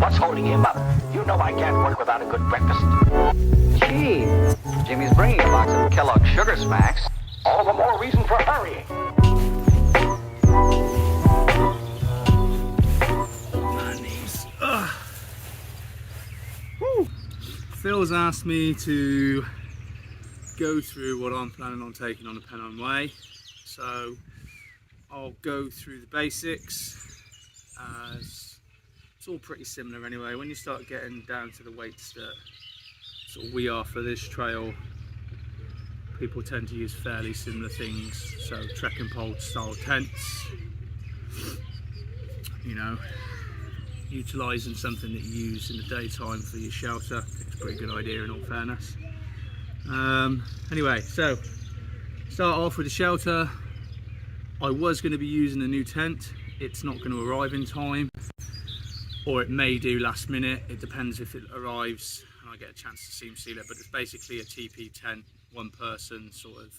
What's holding him up? You know I can't work without a good breakfast. Gee, Jimmy's bringing a box of Kellogg's Sugar Smacks. All the more reason for hurrying. Phil's asked me to go through what I'm planning on taking on the Pennine way, so I'll go through the basics, as it's all pretty similar anyway. When you start getting down to the weights that sort of we are for this trail, people tend to use fairly similar things. So trekking pole style tents, you know, utilising something that you use in the daytime for your shelter. It's a pretty good idea in all fairness. Anyway, so start off with the shelter. I was going to be using a new tent. It's not going to arrive in time, or it may do last minute. It depends if it arrives and I get a chance to seam seal it, but it's basically a TP tent, one person sort of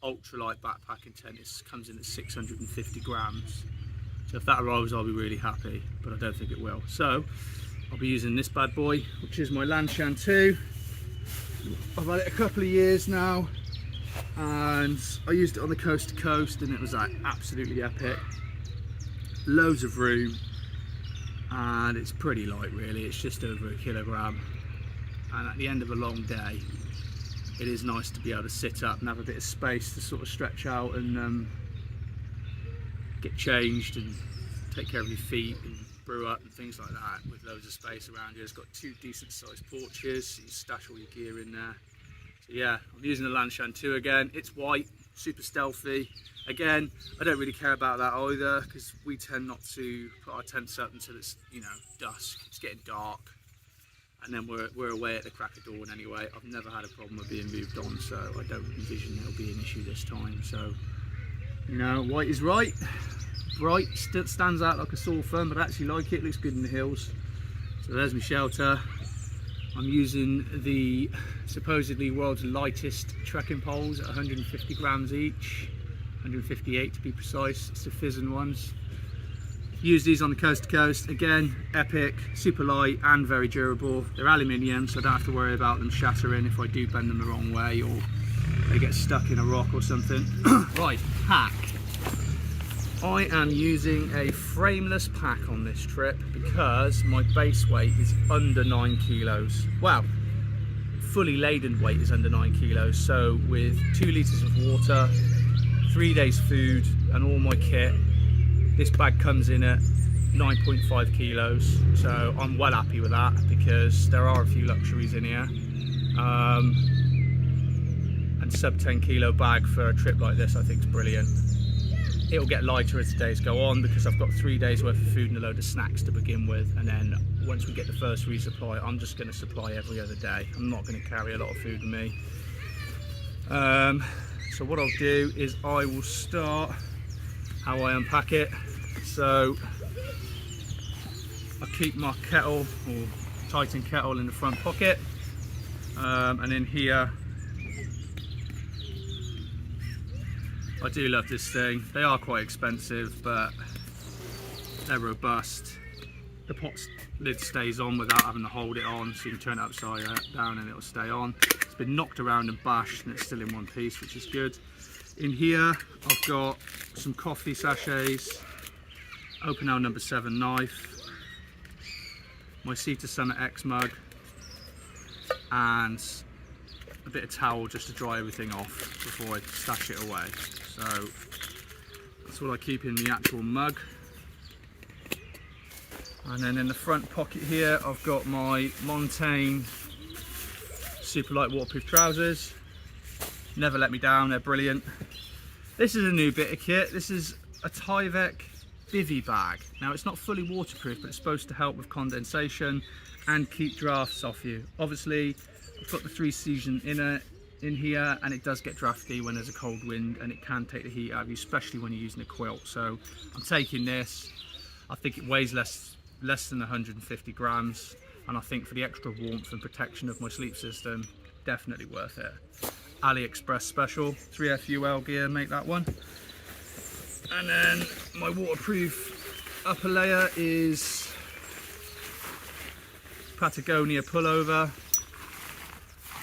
ultralight backpacking tent. It comes in at 650 grams. So if that arrives, I'll be really happy, but I don't think it will. So I'll be using this bad boy, which is my Lanshan 2. I've had it a couple of years now, and I used it on the coast to coast, and it was like absolutely epic. Loads of room, and it's pretty light really. It's just over 1 kilogram, and at the end of a long day, it is nice to be able to sit up and have a bit of space to sort of stretch out and get changed and take care of your feet and brew up and things like that, with loads of space around you. It's got 2 decent sized porches, so you stash all your gear in there. So yeah, I'm using the Lanshan 2 again. It's white, super stealthy. Again, I don't really care about that either, because we tend not to put our tents up until it's, you know, dusk. It's getting dark, and then we're away at the crack of dawn anyway. I've never had a problem with being moved on, so I don't envision it'll be an issue this time. So, you know, white is right. Bright, stands out like a sore thumb, but I actually like it. Looks good in the hills. So there's my shelter. I'm using the supposedly world's lightest trekking poles at 150 grams each, 158 to be precise. It's the Fizzin ones. Use these on the coast to coast. Again, epic, super light and very durable. They're aluminium, so I don't have to worry about them shattering if I do bend them the wrong way or they get stuck in a rock or something. Right, hack. I am using a frameless pack on this trip because my base weight is under 9 kilos. Well, fully laden weight is under 9 kilos. So with 2 litres of water, 3 days food and all my kit, this bag comes in at 9.5 kilos. So I'm well happy with that, because there are a few luxuries in here. And sub 10 kilo bag for a trip like this I think is brilliant. It'll get lighter as the days go on, because I've got 3 days worth of food and a load of snacks to begin with, and then once we get the first resupply, I'm just going to supply every other day. I'm not going to carry a lot of food with me. So what I'll do is I will start how I unpack it. So I keep my kettle, or Titan kettle, in the front pocket, and in here I do love this thing. They are quite expensive, but they're robust. The pot lid stays on without having to hold it on, so you can turn it upside down and it'll stay on. It's been knocked around and bashed, and it's still in one piece, which is good. In here I've got some coffee sachets, Open L number 7 knife, my Sea to Summit X mug, and a bit of towel just to dry everything off before I stash it away. So that's what I keep in the actual mug. And then in the front pocket here I've got my Montane super light waterproof trousers. Never let me down, they're brilliant. This is a new bit of kit. This is a Tyvek bivy bag. Now it's not fully waterproof, but it's supposed to help with condensation and keep drafts off you. Obviously I've got the 3 season in here, and it does get drafty when there's a cold wind, and it can take the heat out of you, especially when you're using a quilt. So I'm taking this. I think it weighs less than 150 grams, and I think for the extra warmth and protection of my sleep system, definitely worth it. AliExpress special, 3FUL gear, make that one. And then my waterproof upper layer is Patagonia pullover.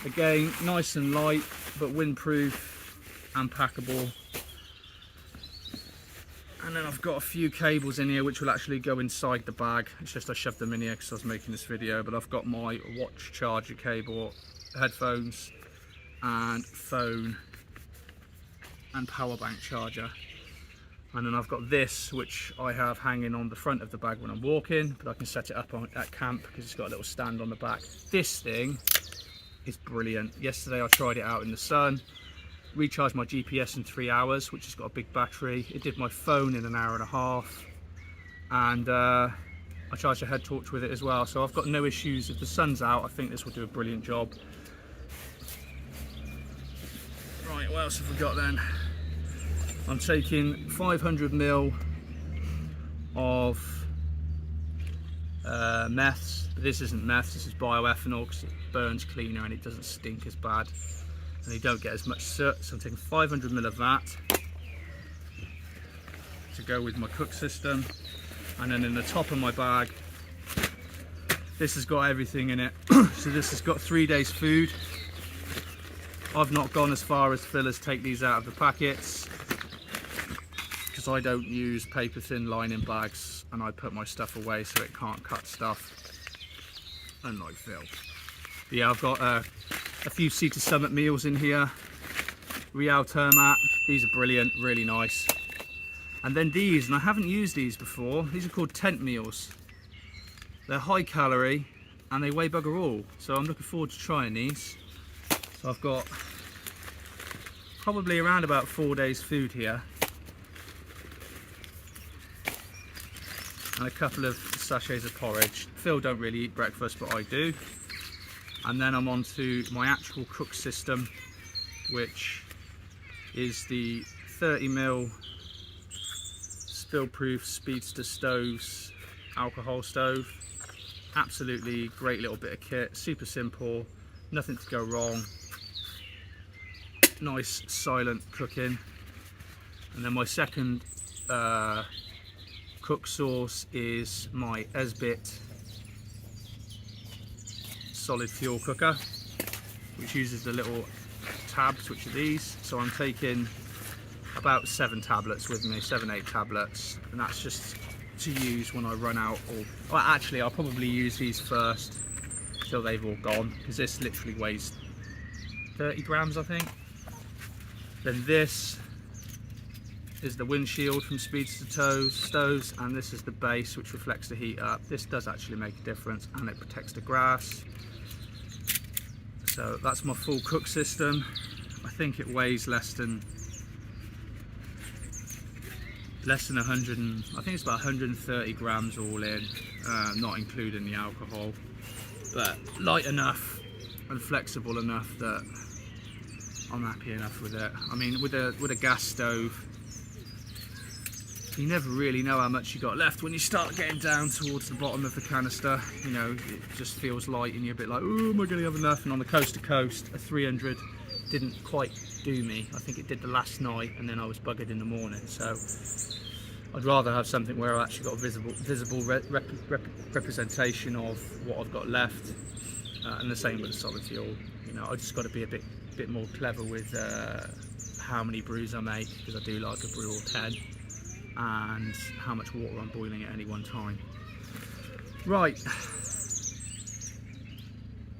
Again, nice and light, but windproof and packable. And then I've got a few cables in here which will actually go inside the bag. It's just I shoved them in here because I was making this video, but I've got my watch charger cable, headphones and phone and power bank charger. And then I've got this which I have hanging on the front of the bag when I'm walking, but I can set it up at camp because it's got a little stand on the back. This thing is brilliant. Yesterday I tried it out in the sun. Recharged my GPS in 3 hours, which has got a big battery. It did my phone in an hour and a half, and I charged a head torch with it as well, so I've got no issues. If the sun's out, I think this will do a brilliant job. Right, what else have we got then? I'm taking 500 ml of meths. This isn't meth, this is bioethanol because it burns cleaner and it doesn't stink as bad. And you don't get as much soot, so I'm taking 500 ml of that to go with my cook system. And then in the top of my bag, this has got everything in it. So this has got 3 days food. I've not gone as far as fillers take these out of the packets because I don't use paper thin lining bags, and I put my stuff away so it can't cut stuff, unlike Phil. But yeah, I've got a few Sea to Summit meals in here. Real Airmats, these are brilliant, really nice. And then these, and I haven't used these before, these are called tent meals. They're high calorie and they weigh bugger all, so I'm looking forward to trying these. So I've got probably around about 4 days food here, and a couple of sachets of porridge. Phil don't really eat breakfast, but I do. And then I'm on to my actual cook system, which is the 30 ml spill-proof Speedster stoves, alcohol stove. Absolutely great little bit of kit, super simple, nothing to go wrong. Nice silent cooking. And then my second cook sauce is my Esbit solid fuel cooker, which uses the little tabs, which are these. So I'm taking about 7 tablets with me, 7-8 tablets, and that's just to use when I run out. Or well, actually I'll probably use these first till they've all gone, because this literally weighs 30 grams I think. Then this is the windshield from Speedster stoves, and this is the base which reflects the heat up. This does actually make a difference, and it protects the grass. So that's my full cook system. I think it weighs less than 100, I think it's about 130 grams all in, not including the alcohol, but light enough and flexible enough that I'm happy enough with it. I mean, with a gas stove, you never really know how much you got left when you start getting down towards the bottom of the canister. You know, it just feels light and you're a bit like, oh, am I going to have enough? And on the coast to coast, a 300 didn't quite do me. I think it did the last night, and then I was buggered in the morning. So I'd rather have something where I actually got a visible representation of what I've got left, and the same with the solid fuel. You know, I just got to be a bit more clever with how many brews I make, because I do like a brew or 10, and how much water I'm boiling at any one time. Right,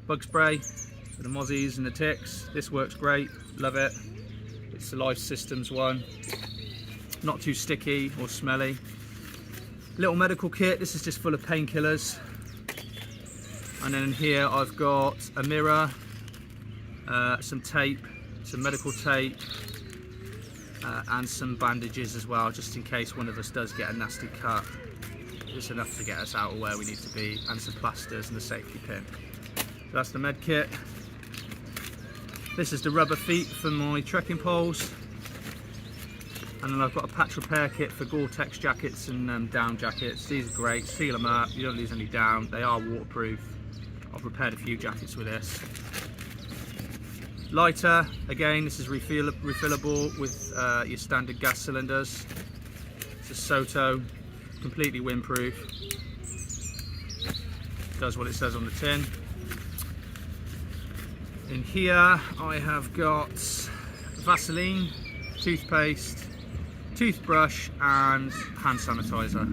bug spray for the mozzies and the ticks. This works great, love it. It's the Life Systems one. Not too sticky or smelly. Little medical kit, this is just full of painkillers. And then in here I've got a mirror, some tape, some medical tape, and some bandages as well, just in case one of us does get a nasty cut. It's enough to get us out of where we need to be, and some plasters and a safety pin. So that's the med kit. This is the rubber feet for my trekking poles. And then I've got a patch repair kit for Gore-Tex jackets and down jackets. These are great, seal them up, you don't lose any down, they are waterproof. I've repaired a few jackets with this. Lighter, again, this is refillable with your standard gas cylinders. It's a Soto, completely windproof. does what it says on the tin. In here I have got Vaseline, toothpaste, toothbrush and hand sanitizer.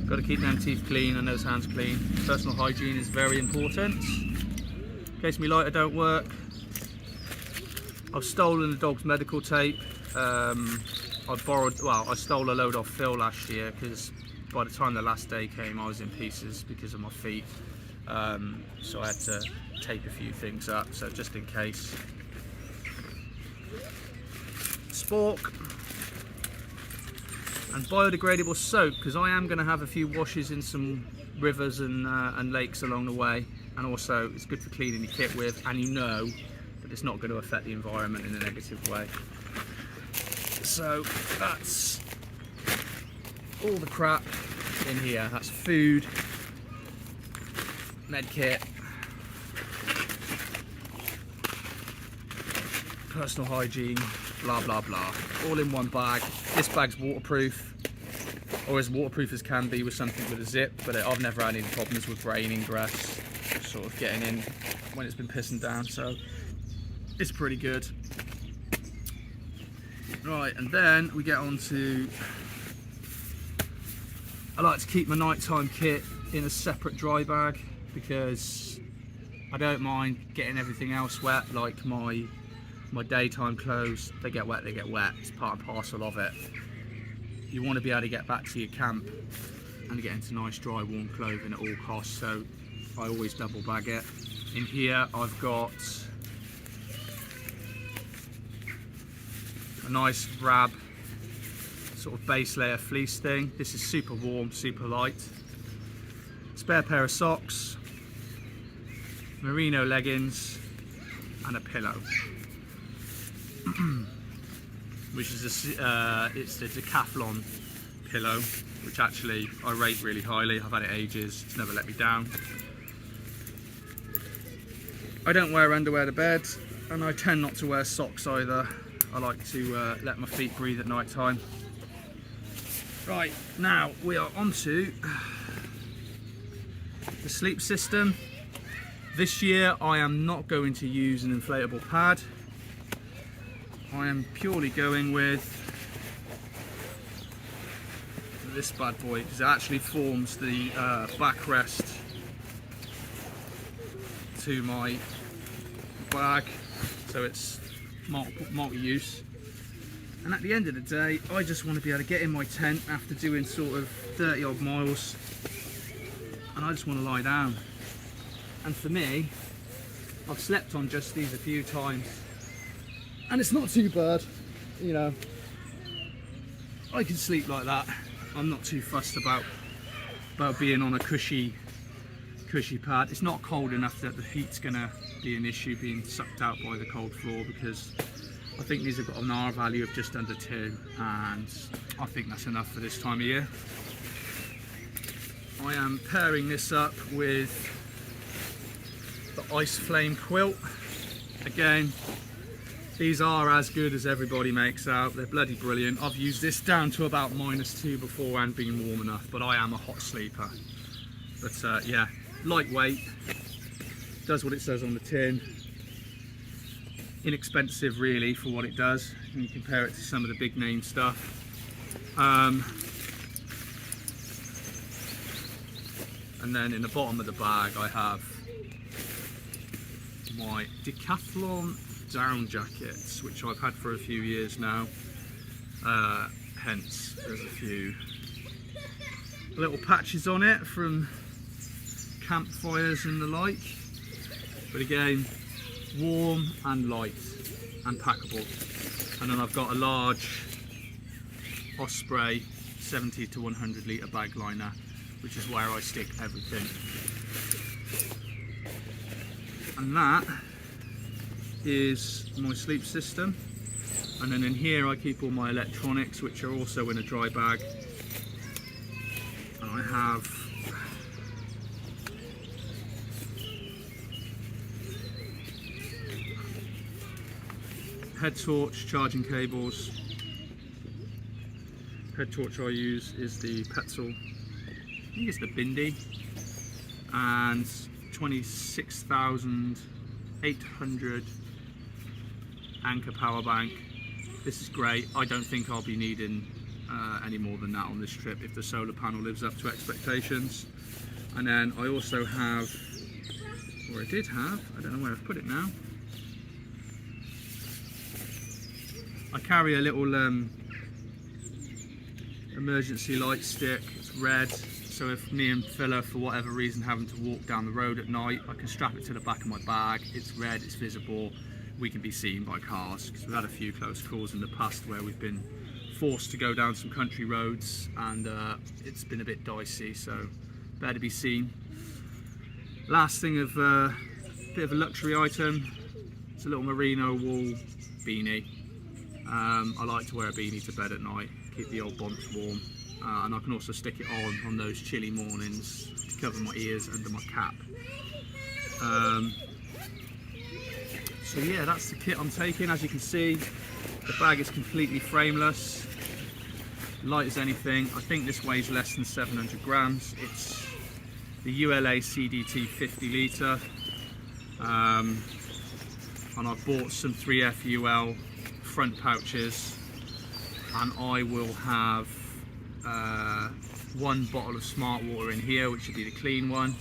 Got to keep them teeth clean and those hands clean. Personal hygiene is very important. In case my lighter don't work. I've stolen the dog's medical tape. I stole a load off Phil last year because by the time the last day came I was in pieces because of my feet. So I had to tape a few things up, so just in case. Spork and biodegradable soap, because I am going to have a few washes in some rivers and lakes along the way, and also it's good for cleaning your kit with, and you know that it's not going to affect the environment in a negative way. So that's all the crap in here. That's food, med kit, personal hygiene, blah blah blah, all in one bag. This bag's waterproof, or as waterproof as can be with something with a zip, but I've never had any problems with rain, ingress, sort of getting in when it's been pissing down, so it's pretty good. Right, and then we get on to, I like to keep my nighttime kit in a separate dry bag because I don't mind getting everything else wet, like my daytime clothes. They get wet, it's part and parcel of it. You want to be able to get back to your camp and get into nice dry warm clothing at all costs, so I always double bag it. In here I've got a nice Rab sort of base layer fleece thing. This is super warm, super light. Spare pair of socks, merino leggings and a pillow. Which is it's the Decathlon pillow, which actually I rate really highly. I've had it ages, it's never let me down. I don't wear underwear to bed, and I tend not to wear socks either. I like to let my feet breathe at night time. Right, now we are onto the sleep system. This year I am not going to use an inflatable pad. I am purely going with this bad boy because it actually forms the backrest to my bag, so it's multi-use. And at the end of the day, I just want to be able to get in my tent after doing sort of 30 odd miles, and I just want to lie down. And for me, I've slept on just these a few times, and it's not too bad, you know. I can sleep like that. I'm not too fussed about being on a cushy pad. It's not cold enough that the heat's gonna be an issue being sucked out by the cold floor, because I think these have got an R value of just under 2, and I think that's enough for this time of year. I am pairing this up with the Ice Flame quilt. Again, these are as good as everybody makes out. They're bloody brilliant. I've used this down to about -2 before and been warm enough, but I am a hot sleeper. But yeah, lightweight, does what it says on the tin. Inexpensive really for what it does when you compare it to some of the big name stuff. And then in the bottom of the bag I have my Decathlon down jackets, which I've had for a few years now. Hence there's a few little patches on it from campfires and the like, but again, warm and light and packable. And then I've got a large Osprey 70 to 100 litre bag liner, which is where I stick everything. And that is my sleep system. And then in here I keep all my electronics, which are also in a dry bag. And I have head torch, charging cables. Head torch I use is the Petzl, I think it's the Bindi. and 26,800 anchor power bank. This is great. I don't think I'll be needing any more than that on this trip if the solar panel lives up to expectations. And then I also have, or I did have, I don't know where I've put it now. I carry a little emergency light stick. It's red, so if me and Phila for whatever reason having to walk down the road at night, I can strap it to the back of my bag. It's red, it's visible, we can be seen by cars, because we've had a few close calls in the past where we've been forced to go down some country roads and it's been a bit dicey, so better to be seen. Last thing of a bit of a luxury item, it's a little merino wool beanie. I like to wear a beanie to bed at night, keep the old bonds warm, and I can also stick it on those chilly mornings to cover my ears under my cap. So yeah, that's the kit I'm taking. As you can see, the bag is completely frameless, light as anything. I think this weighs less than 700 grams. It's the ULA CDT 50 litre, and I've bought some 3FUL front pouches, and I will have one bottle of smart water in here, which would be the clean one,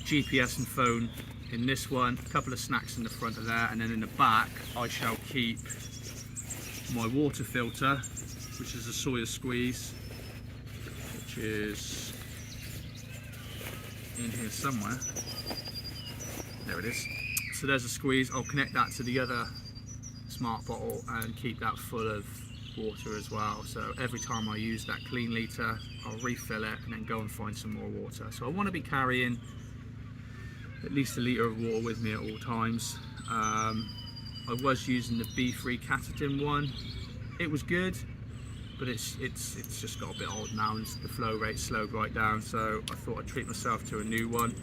GPS and phone in this one, a couple of snacks in the front of there, and then in the back I shall keep my water filter, which is a Sawyer squeeze, which is in here somewhere. There it is. So there's a squeeze. I'll connect that to the other smart bottle and keep that full of water as well. So every time I use that clean litre, I'll refill it and then go and find some more water. So I want to be carrying at least a litre of water with me at all times. I was using the B3 Catadin one. It was good, but it's just got a bit old now and the flow rate slowed right down, so I thought I'd treat myself to a new one.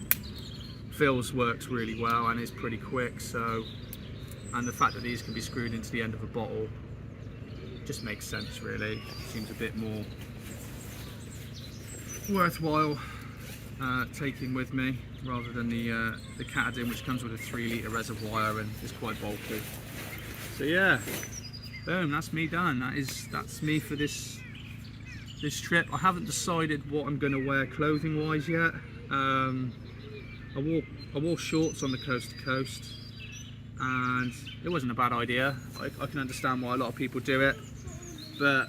Phil's works really well and is pretty quick, so, and the fact that these can be screwed into the end of a bottle just makes sense really. Seems a bit more worthwhile taking with me rather than the Catadin, which comes with a 3 litre reservoir and is quite bulky. So yeah, boom, that's me done. That's me for this trip. I haven't decided what I'm going to wear clothing wise yet. I wore shorts on the coast to coast and it wasn't a bad idea. I can understand why a lot of people do it, but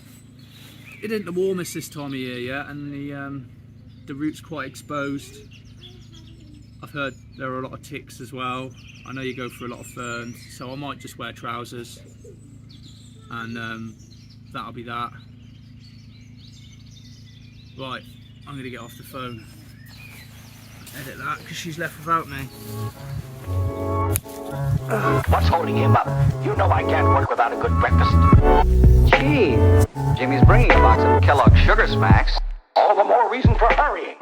it isn't the warmest this time of year yet, and the route's quite exposed. I've heard there are a lot of ticks as well. I know you go for a lot of ferns, so I might just wear trousers and that'll be that. Right, I'm gonna get off the phone, edit that because she's left without me. What's holding him up? You know I can't work without a good breakfast. Gee, Jimmy's bringing a box of Kellogg's Sugar Smacks. All the more reason for hurrying.